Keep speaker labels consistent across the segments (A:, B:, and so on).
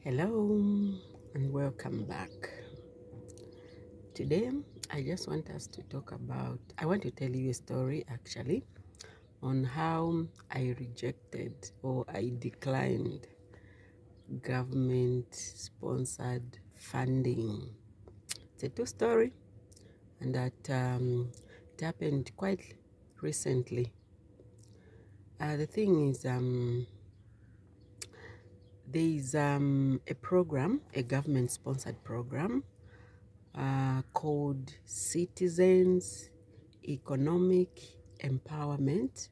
A: Hello and welcome back. Today, I just want us to talk about, I want to tell you a story actually on how I rejected or I declined government sponsored funding. It's a true story and that it happened quite recently. The thing is, there is a program, a government sponsored program called Citizens Economic Empowerment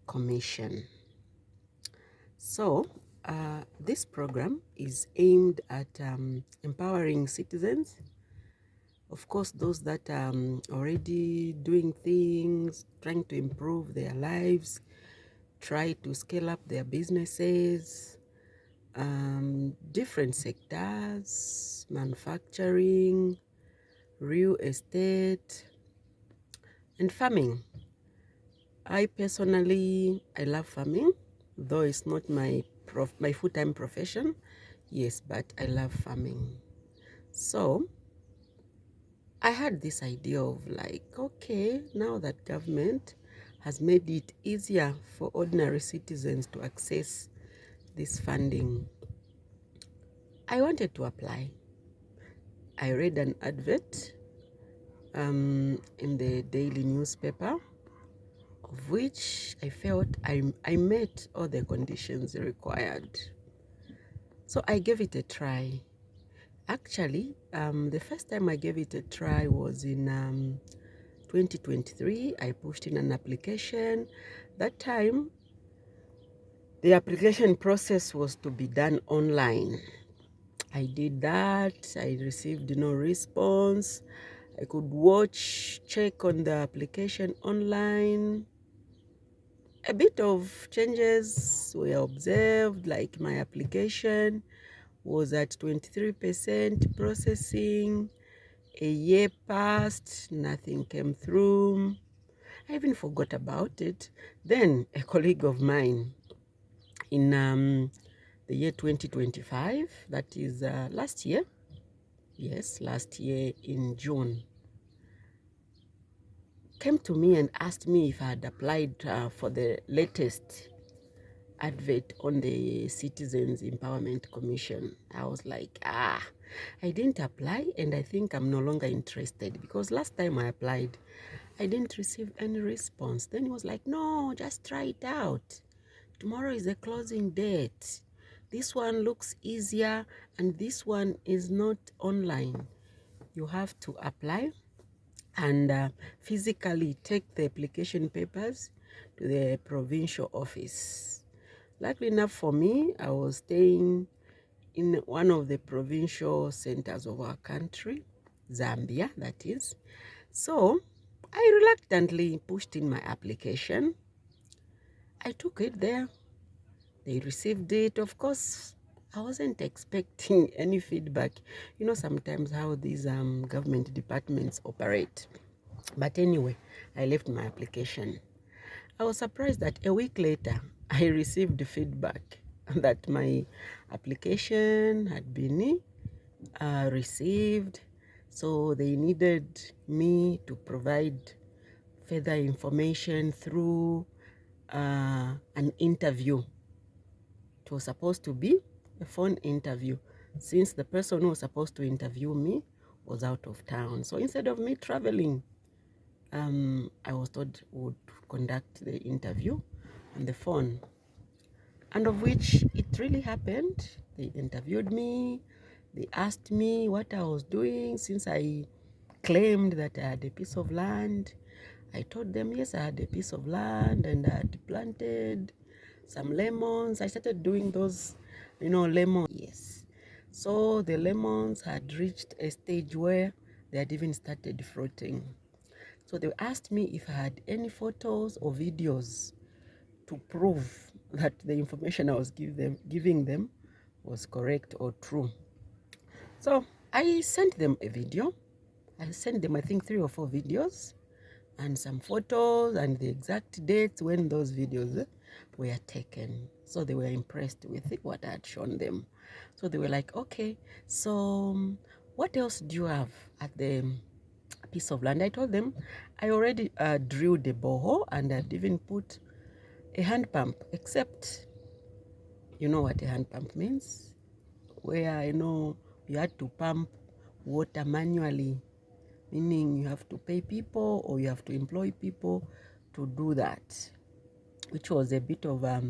A: Commission. So this program is aimed at empowering citizens, of course those that are already doing things, trying to improve their lives, try to scale up their businesses, different sectors, manufacturing, real estate, and farming. I personally, I love farming, though it's not my full-time profession. Yes, but I love farming. So I had this idea of like, okay, now that government has made it easier for ordinary citizens to access this funding, I wanted to apply. I read an advert in the daily newspaper, of which I felt I met all the conditions required. So I gave it a try. Actually, the first time I gave it a try was in 2023. I pushed in an application. That time, the application process was to be done online. I did that. I received no response. I could check on the application online. A bit of changes were observed, like my application was at 23% processing. A year passed, nothing came through. I even forgot about it. Then a colleague of mine in the year 2025, that is last year, yes, last year in June, came to me and asked me if I had applied for the latest advert on the Citizens Empowerment Commission. I was like, I didn't apply and I think I'm no longer interested, because last time I applied, I didn't receive any response. Then he was like, no, just try it out. Tomorrow is the closing date. This one looks easier and this one is not online. You have to apply and physically take the application papers to the provincial office. Luckily enough for me, I was staying in one of the provincial centers of our country, Zambia, that is. So I reluctantly pushed in my application. I took it there. They received it. Of course, I wasn't expecting any feedback. You know, sometimes how these government departments operate. But anyway, I left my application. I was surprised that a week later, I received feedback that my application had been received. So they needed me to provide further information through an interview. It was supposed to be a phone interview, since the person who was supposed to interview me was out of town. So instead of me traveling, I was told would conduct the interview on the phone, and of which it really happened. They interviewed me. They asked me what I was doing, since I claimed that I had a piece of land. I told them, yes, I had a piece of land and I had planted some lemons. I started doing those, lemons. Yes. So the lemons had reached a stage where they had even started fruiting. So they asked me if I had any photos or videos to prove that the information I was giving them was correct or true. So I sent them a video. I sent them, I think, 3 or 4 videos and some photos and the exact dates when those videos were taken. So they were impressed with what I had shown them. So they were like, okay, so what else do you have at the piece of land? I told them I already drilled a borehole and I'd even put a hand pump, except you know what a hand pump means? Where I know you had to pump water manually, meaning you have to pay people or you have to employ people to do that, which was a bit of a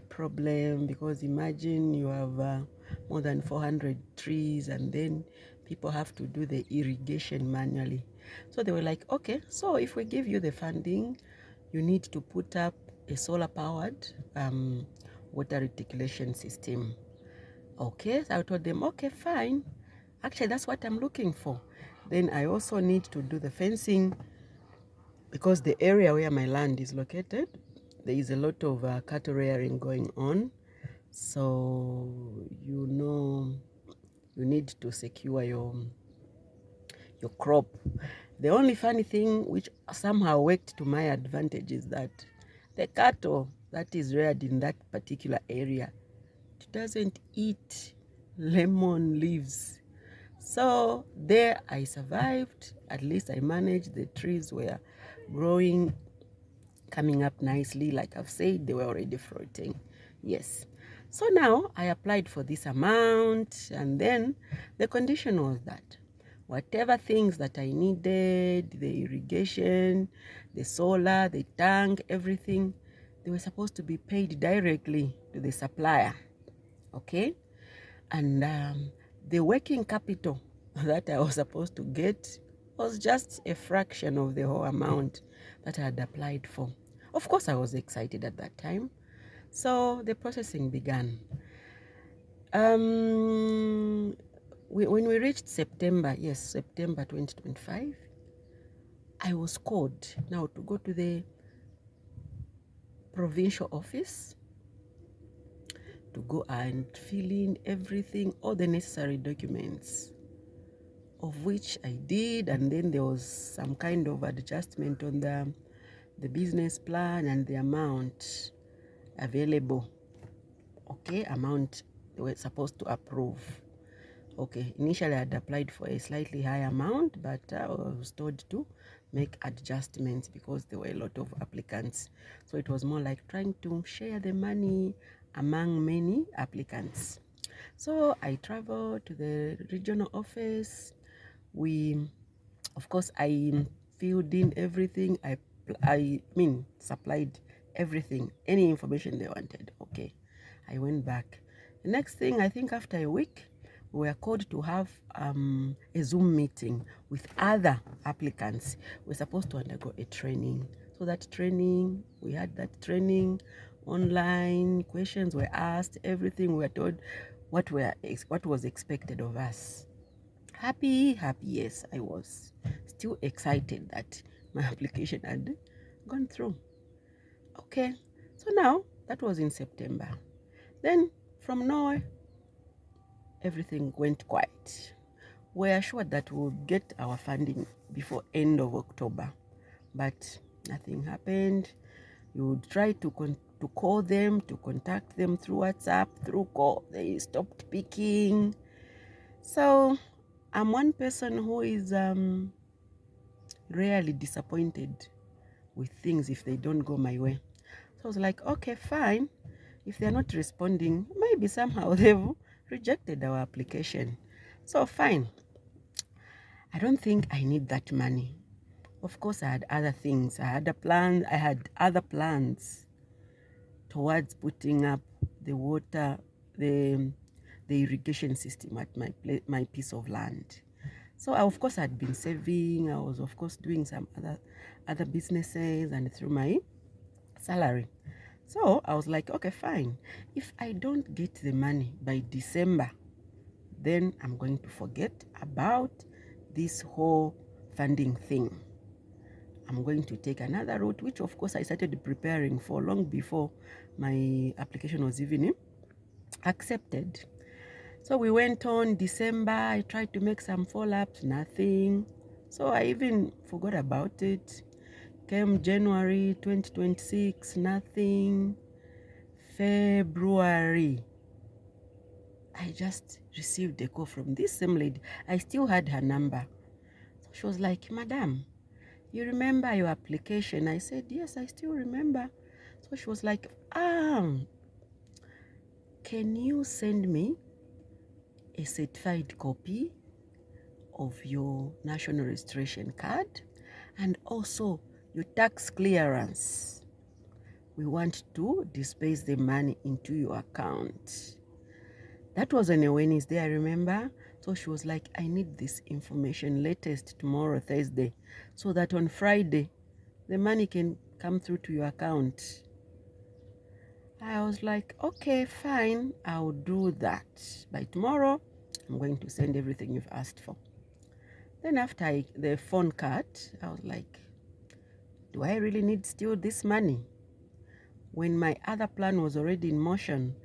A: problem, because imagine you have more than 400 trees and then people have to do the irrigation manually. So they were like, okay, so if we give you the funding, you need to put up a solar powered water reticulation system. Okay, so I told them, okay, fine. Actually, that's what I'm looking for. Then I also need to do the fencing, because the area where my land is located, there is a lot of cattle rearing going on. So, you know, you need to secure your crop. The only funny thing which somehow worked to my advantage is that the cattle that is reared in that particular area, it doesn't eat lemon leaves. So there I survived. At least I managed. The trees were growing, coming up nicely. Like I've said, they were already fruiting. Yes. So now I applied for this amount, and then the condition was that whatever things that I needed, the irrigation, the solar, the tank, everything, they were supposed to be paid directly to the supplier. Okay? And the working capital that I was supposed to get was just a fraction of the whole amount that I had applied for. Of course, I was excited at that time. So the processing began. When we reached September, yes, September 2025, I was called now to go to the provincial office to go and fill in everything, all the necessary documents, of which I did. And then there was some kind of adjustment on the business plan and the amount available. Okay, amount they were supposed to approve. Okay, initially I had applied for a slightly higher amount, but I was told to make adjustments because there were a lot of applicants. So it was more like trying to share the money among many applicants. So I traveled to the regional office. Of course, I filled in everything. I mean, supplied everything, any information they wanted. Okay, I went back. The next thing, I think after a week, we were called to have a Zoom meeting with other applicants. We're supposed to undergo a training. So that training, we had that training online. Questions were asked. Everything we were told what was expected of us. Happy, yes, I was. Still excited that my application had gone through. Okay, so now that was in September. Then from nowhere, everything went quiet. We're assured that we'll get our funding before end of October, but nothing happened. You would try to call them, to contact them through WhatsApp, through call. They stopped picking. So I'm one person who is rarely disappointed with things if they don't go my way. So I was like, okay, fine. If they're not responding, maybe somehow they've rejected our application. So fine. I don't think I need that money. Of course, I had other things. I had other plans towards putting up the water, the irrigation system at my piece of land. So of course I'd been saving. I was of course doing some other businesses and through my salary. So I was like, okay, fine. If I don't get the money by December, then I'm going to forget about this whole funding thing. I'm going to take another route, which of course I started preparing for long before my application was even accepted. So we went on December. I tried to make some follow-ups, nothing. So I even forgot about it. Came January 2026, nothing. February, I just received a call from this same lady. I still had her number. So she was like, Madam, you remember your application? I said, yes, I still remember. So she was like, can you send me a certified copy of your national registration card and also your tax clearance? We want to disperse the money into your account. That was on a Wednesday, I remember. So she was like, I need this information latest tomorrow, Thursday, so that on Friday, the money can come through to your account. I was like, okay, fine, I'll do that. By tomorrow, I'm going to send everything you've asked for. Then after the phone cut, I was like, do I really need still this money? When my other plan was already in motion,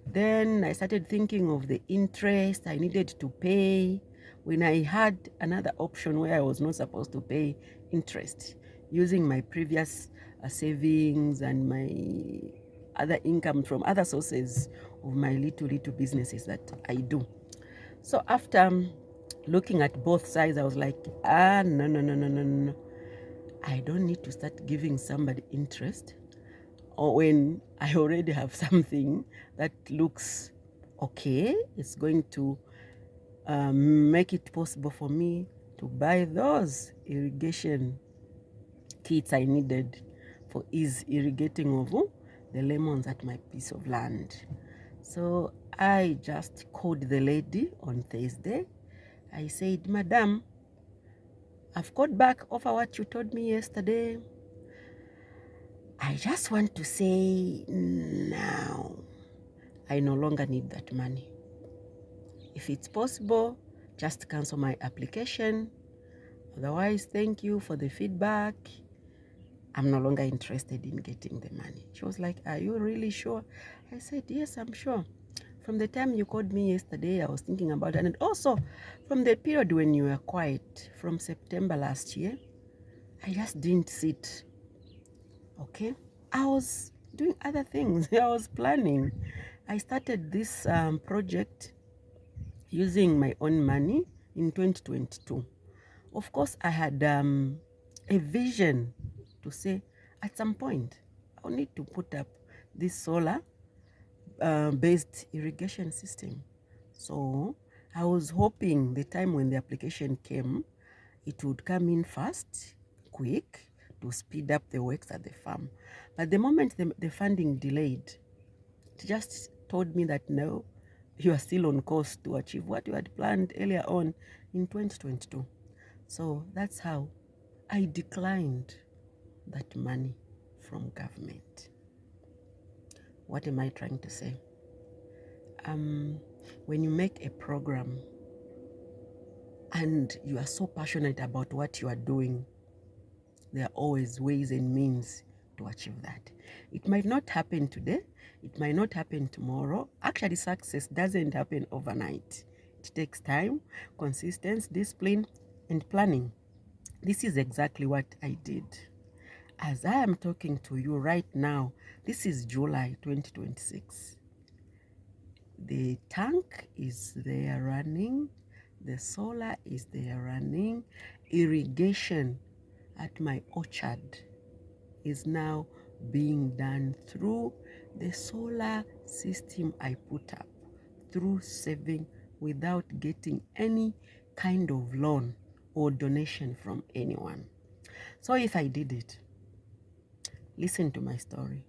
A: then I started thinking of the interest I needed to pay when I had another option where I was not supposed to pay interest using my previous savings and my other income from other sources of my little businesses that I do. So after looking at both sides, I was like, no. I don't need to start giving somebody interest or when I already have something that looks okay. It's going to make it possible for me to buy those irrigation kits I needed for ease irrigating of the lemons at my piece of land. So I just called the lady on Thursday. I said, Madam, I've got back over what you told me yesterday. I just want to say now, I no longer need that money. If it's possible, just cancel my application. Otherwise, thank you for the feedback. I'm no longer interested in getting the money. She was like, are you really sure? I said, yes, I'm sure. From the time you called me yesterday, I was thinking about it. And also from the period when you were quiet, from September last year, I just didn't sit. Okay? I was doing other things. I was planning. I started this project using my own money in 2022. Of course, I had a vision to say at some point I'll need to put up this solar based irrigation system. So I was hoping the time when the application came, it would come in fast, quick, to speed up the works at the farm. But the moment the funding delayed, it just told me that no, you are still on course to achieve what you had planned earlier on in 2022. So that's how I declined that money from government. What am I trying to say? When you make a program and you are so passionate about what you are doing, there are always ways and means to achieve that. It might not happen today, it might not happen tomorrow. Actually, success doesn't happen overnight. It takes time, consistency, discipline, and planning. This is exactly what I did. As I am talking to you right now, this is July 2026. The tank is there running, the solar is there running, irrigation at my orchard is now being done through the solar system I put up, through saving without getting any kind of loan or donation from anyone. So if I did it, listen to my story.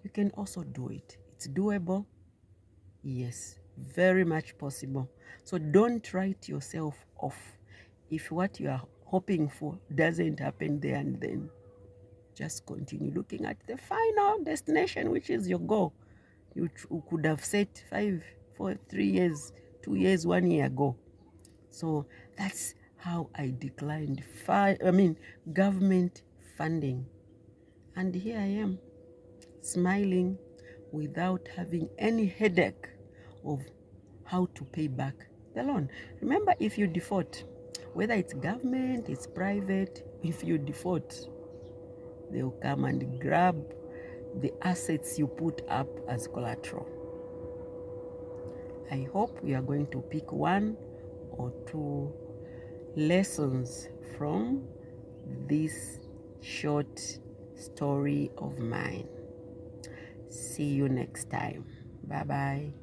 A: You can also do it. It's doable. Yes, very much possible. So don't write yourself off if what you are hoping for doesn't happen there and then. Just continue looking at the final destination, which is your goal. You could have set 5, 4, 3 years, 2 years, 1 year ago. So that's how I declined government funding. And here I am, smiling without having any headache of how to pay back the loan. Remember, if you default, whether it's government, it's private, if you default, they'll come and grab the assets you put up as collateral. I hope you are going to pick one or two lessons from this short story of mine. See you next time. Bye bye.